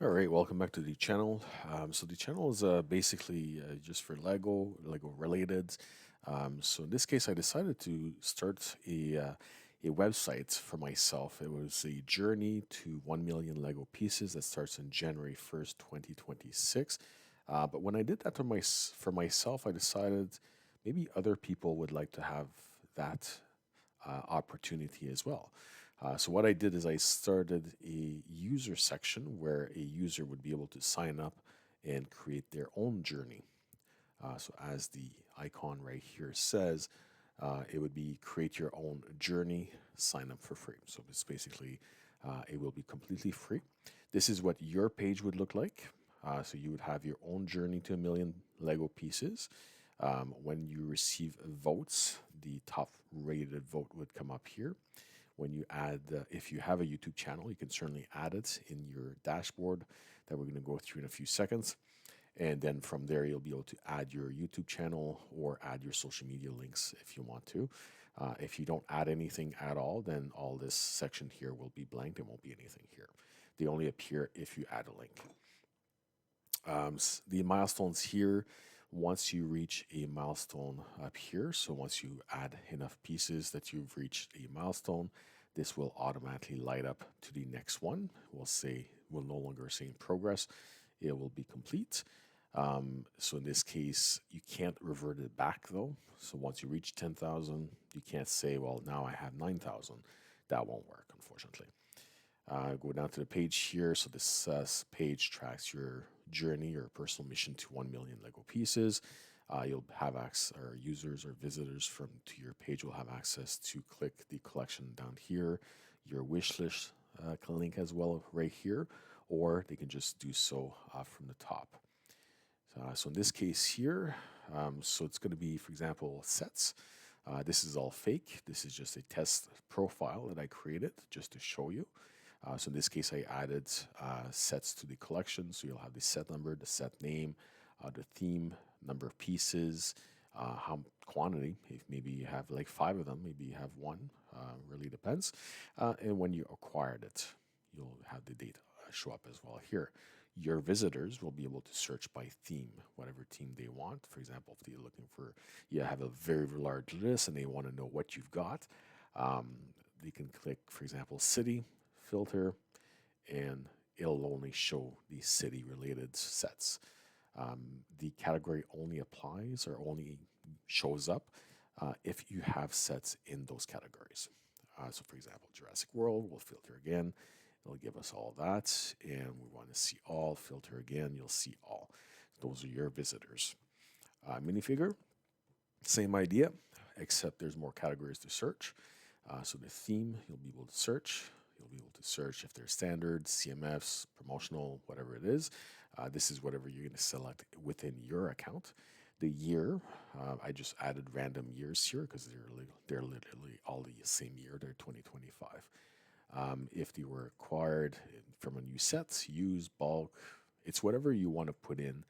All right, welcome back to the channel. So the channel is basically just for Lego related. So in this case, I decided to start a website for myself. It was a journey to 1 million Lego pieces that starts on January 1st, 2026. But when I did that for myself, I decided maybe other people would like to have that opportunity as well. So what I did is I started a user section where a user would be able to sign up and create their own journey. So as the icon right here says, it would be create your own journey, sign up for free. So it's basically, it will be completely free. This is what your page would look like. So you would have your own journey to 1 million Lego pieces. When you receive votes, the top rated vote would come up here. When you add, if you have a YouTube channel, you can certainly add it in your dashboard that we're going to go through in a few seconds. And then from there, you'll be able to add your YouTube channel or add your social media links if you want to. If you don't add anything at all, then all this section here will be blank. There won't be anything here. They only appear if you add a link. The milestones here, once you reach a milestone up here, so once you add enough pieces that you've reached a milestone, this will automatically light up to the next one. We'll no longer say in progress, it will be complete. So in this case, you can't revert it back though. So once you reach 10,000, you can't say, well, now I have 9,000. That won't work, unfortunately. Go down to the page here. So this page tracks your journey, your personal mission to 1 million Lego pieces. You'll have access, or users or visitors from to your page will have access to click the collection down here, your wish list link as well right here, or they can just do so from the top. So in this case here, so it's going to be, for example, sets. This is all fake. This is just a test profile that I created just to show you. So in this case, I added sets to the collection. So you'll have the set number, the set name, the theme, number of pieces, how quantity. If maybe you have like 5 of them, maybe you have one. Really depends. And when you acquired it, you'll have the data show up as well here. Your visitors will be able to search by theme, whatever theme they want. For example, if they're looking for, you have a very large list and they want to know what you've got, they can click, for example, city, filter, and it'll only show the city related sets. The category only applies or only shows up if you have sets in those categories. So, for example, Jurassic World, we'll filter again. It'll give us all that. And we want to see all, filter again, you'll see all. Those are your visitors. Minifigure, same idea, except there's more categories to search. So the theme, you'll be able to search. You'll be able to search if they're standard, CMFs, promotional, whatever it is. This is whatever you're going to select within your account. The year, I just added random years here because they're literally all the same year. They're 2025. If they were acquired from a new set, use bulk, it's whatever you want to put in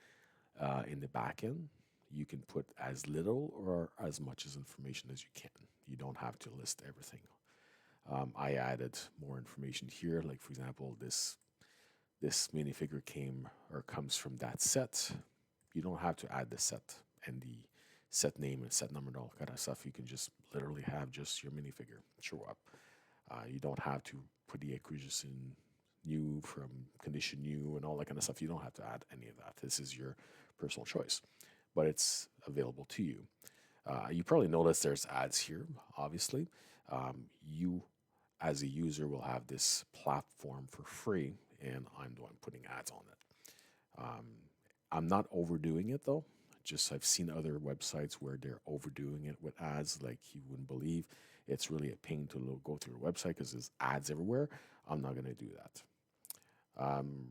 the back end. You can put as little or as much as information as you can. You don't have to list everything. I added more information here, like for example, this minifigure came or comes from that set. You don't have to add the set and the set name and set number and all kind of stuff. You can just literally have just your minifigure show up. You don't have to put the acquisition new from condition new and all that kind of stuff. You don't have to add any of that. This is your personal choice, but it's available to you. You probably notice there's ads here, obviously. You, as a user, will have this platform for free, and I'm the one putting ads on it. I'm not overdoing it though. Just I've seen other websites where they're overdoing it with ads like you wouldn't believe. It's really a pain to go through a website because there's ads everywhere. I'm not going to do that.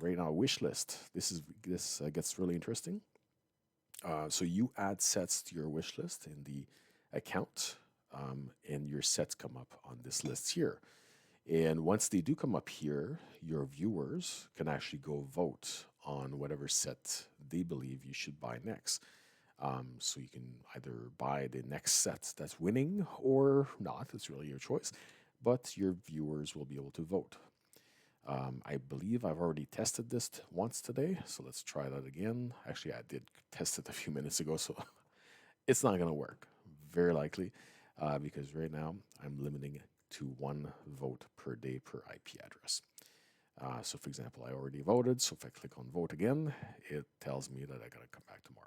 Right now, wish list. This gets really interesting. So you add sets to your wish list in the account, and your sets come up on this list here. And once they do come up here, your viewers can actually go vote on whatever set they believe you should buy next. So you can either buy the next set that's winning or not. It's really your choice. But your viewers will be able to vote. I believe I've already tested this once today, so let's try that again. Actually, I did test it a few minutes ago, so it's not going to work, very likely, because right now I'm limiting it to one vote per day per IP address. So, for example, I already voted, so if I click on vote again, it tells me that I got to come back tomorrow.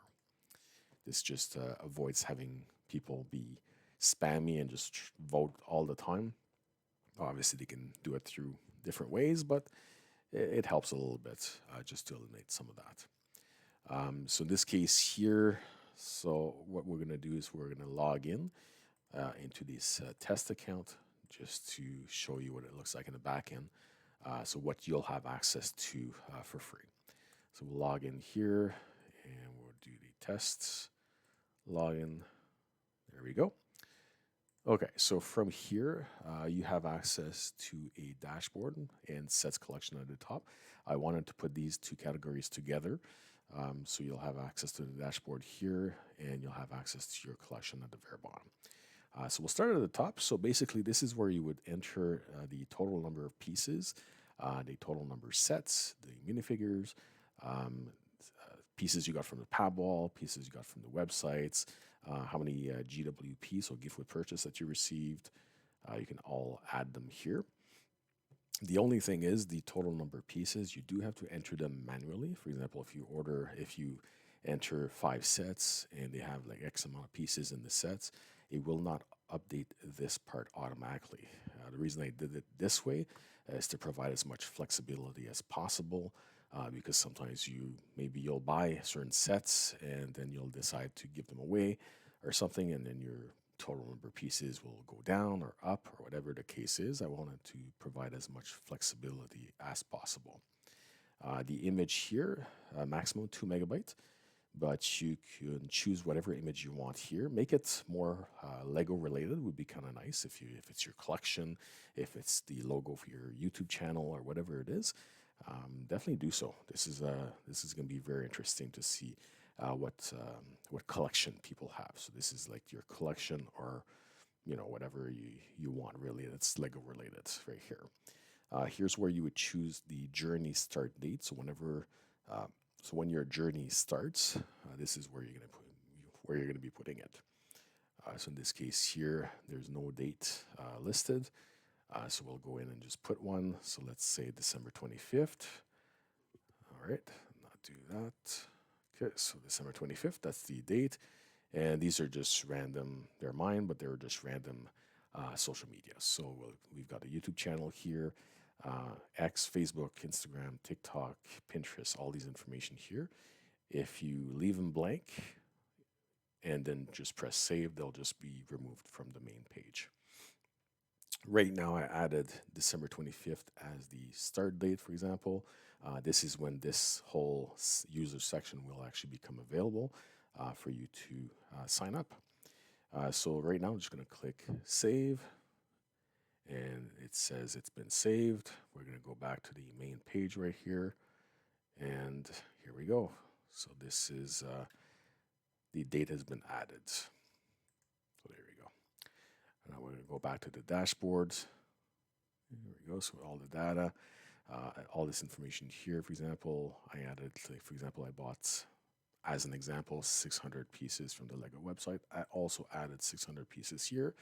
This just avoids having people be spammy and just vote all the time. Obviously, they can do it through different ways, but it helps a little bit just to eliminate some of that. So in this case here, so what we're going to do is we're going to log in into this test account just to show you what it looks like in the back end. So what you'll have access to for free. So we'll log in here and we'll do the tests, login. There we go. Okay, so from here, you have access to a dashboard and sets collection at the top. I wanted to put these two categories together. So you'll have access to the dashboard here and you'll have access to your collection at the very bottom. So we'll start at the top. So basically, this is where you would enter the total number of pieces, the total number of sets, the minifigures, pieces you got from the pad wall, pieces you got from the websites, how many GWP, so gift with purchase, that you received. You can all add them here. The only thing is the total number of pieces, you do have to enter them manually. For example, if you enter 5 sets and they have like X amount of pieces in the sets, it will not update this part automatically. The reason I did it this way is to provide as much flexibility as possible. Because sometimes maybe you'll buy certain sets and then you'll decide to give them away or something, and then your total number of pieces will go down or up or whatever the case is. I wanted to provide as much flexibility as possible. The image here, maximum 2 megabytes, but you can choose whatever image you want here. Make it more Lego related would be kind of nice if it's your collection, if it's the logo for your YouTube channel or whatever it is. Definitely do so. This is going to be very interesting to see what collection people have. So this is like your collection, or whatever you want really that's Lego related right here. Here's where you would choose the journey start date. So when your journey starts, this is where you're going to be putting it. So in this case here, there's no date listed. So we'll go in and just put one. So let's say December 25th. All right, not do that. Okay, so December 25th, that's the date. And these are just random, they're mine, but they're just random social media. So we've got a YouTube channel here, X, Facebook, Instagram, TikTok, Pinterest, all these information here. If you leave them blank and then just press save, they'll just be removed from the main page. Right now, I added December 25th as the start date, for example. This is when this whole user section will actually become available for you to sign up. So right now, I'm just going to click save. And it says it's been saved. We're going to go back to the main page right here. And here we go. So this is the date has been added. So there we go. Now we're going to go back to the dashboard. Here we go. So all the data, all this information here. For example, I added, for example, I bought, as an example, 600 pieces from the Lego website. I also added 600 pieces here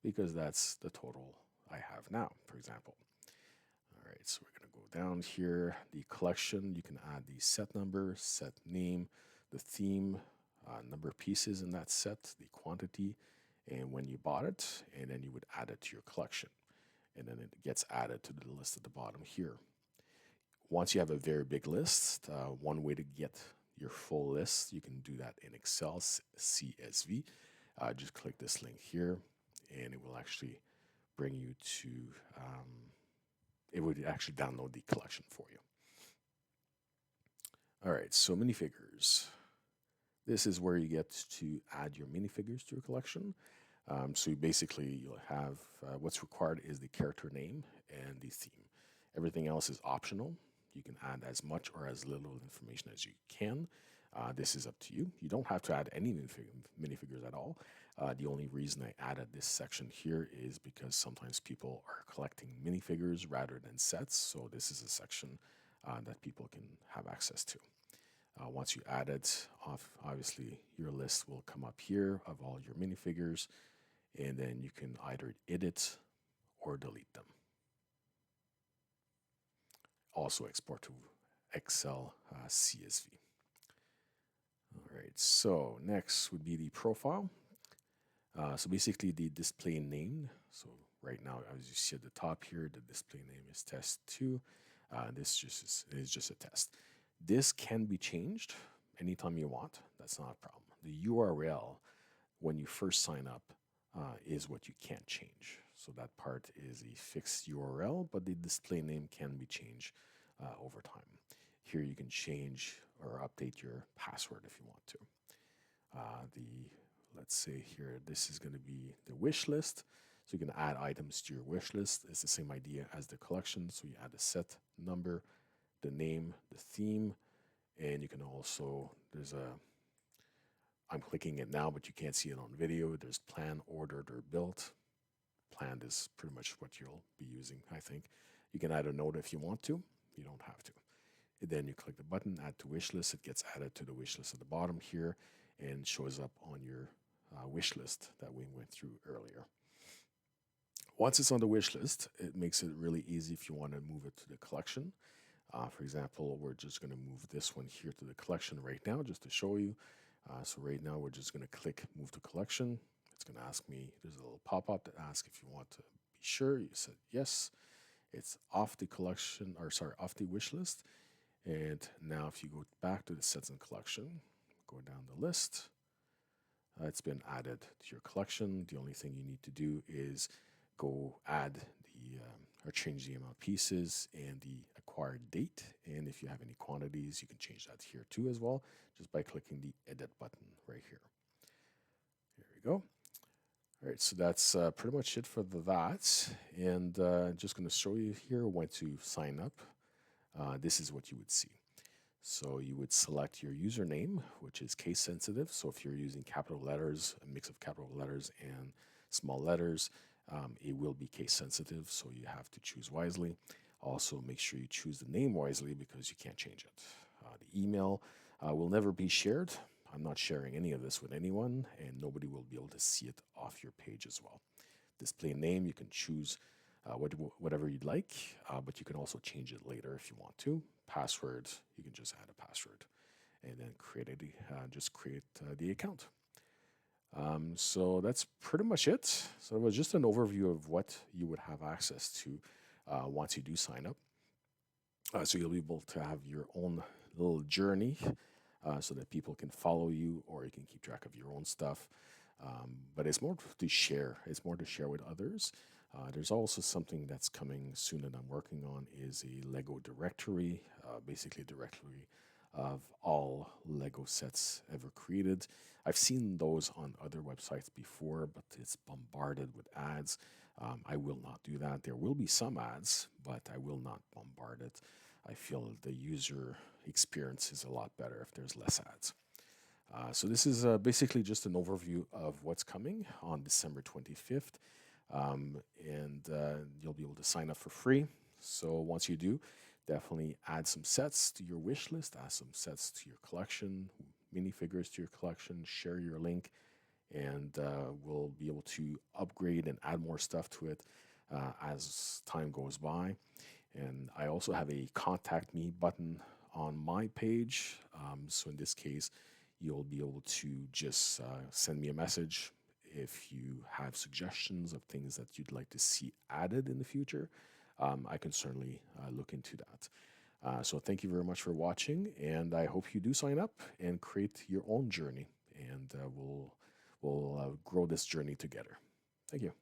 because that's the total I have now, for example. All right, so we're going to go down here. The collection, you can add the set number, set name, the theme, number of pieces in that set, the quantity, and when you bought it, and then you would add it to your collection. And then it gets added to the list at the bottom here. Once you have a very big list, one way to get your full list, you can do that in Excel CSV. Just click this link here, and it will actually bring you to, it would actually download the collection for you. All right, so minifigures. This is where you get to add your minifigures to your collection. So basically, you'll have what's required is the character name and the theme. Everything else is optional. You can add as much or as little information as you can. This is up to you. You don't have to add any minifigures at all. The only reason I added this section here is because sometimes people are collecting minifigures rather than sets. So this is a section that people can have access to. Once you add it, obviously your list will come up here of all your minifigures, and then you can either edit or delete them. Also export to Excel CSV. All right, so next would be the profile. So basically the display name. So right now, as you see at the top here, the display name is test2. This is just a test. This can be changed anytime you want. That's not a problem. The URL, when you first sign up, is what you can't change. So that part is a fixed URL, but the display name can be changed over time. Here you can change or update your password if you want to. Let's say here, this is going to be the wish list. So you can add items to your wish list. It's the same idea as the collection. So you add the set number, the name, the theme, and you can also, I'm clicking it now, but you can't see it on video. There's plan, ordered, or built. Planned is pretty much what you'll be using, I think. You can add a note if you want to. You don't have to. Then you click the button, add to wish list. It gets added to the wish list at the bottom here and shows up on your wish list that we went through earlier. Once it's on the wish list, it makes it really easy if you want to move it to the collection. For example, we're just going to move this one here to the collection right now just to show you. So right now we're just going to click move to collection. It's going to ask me, there's a little pop-up that asks if you want to be sure. You said yes. It's off the collection, or sorry, off the wish list. And now if you go back to the sets and collection, go down the list, it's been added to your collection. The only thing you need to do is go add or change the amount of pieces and the acquired date. And if you have any quantities, you can change that here too as well, just by clicking the edit button right here. There we go. All right, so that's pretty much it for that. And just going to show you here when to sign up. This is what you would see. So you would select your username, which is case sensitive. So if you're using capital letters, a mix of capital letters and small letters, it will be case sensitive. So you have to choose wisely. Also, make sure you choose the name wisely because you can't change it. The email will never be shared. I'm not sharing any of this with anyone, and nobody will be able to see it off your page as well. Display name, you can choose whatever you'd like, but you can also change it later if you want to. Password, you can just add a password and then just create the account. So that's pretty much it. So it was just an overview of what you would have access to once you do sign up. So you'll be able to have your own little journey so that people can follow you, or you can keep track of your own stuff. But it's more to share. It's more to share with others. There's also something that's coming soon that I'm working on is a Lego directory, basically a directory of all Lego sets ever created. I've seen those on other websites before, but it's bombarded with ads. I will not do that. There will be some ads, but I will not bombard it. I feel the user experience is a lot better if there's less ads. So this is basically just an overview of what's coming on December 25th. And you'll be able to sign up for free. So once you do, definitely add some sets to your wish list, add some sets to your collection, minifigures to your collection, share your link, and we'll be able to upgrade and add more stuff to it as time goes by. And I also have a contact me button on my page. So in this case, you'll be able to just send me a message if you have suggestions of things that you'd like to see added in the future. I can certainly look into that. So thank you very much for watching, and I hope you do sign up and create your own journey, and we'll grow this journey together. Thank you.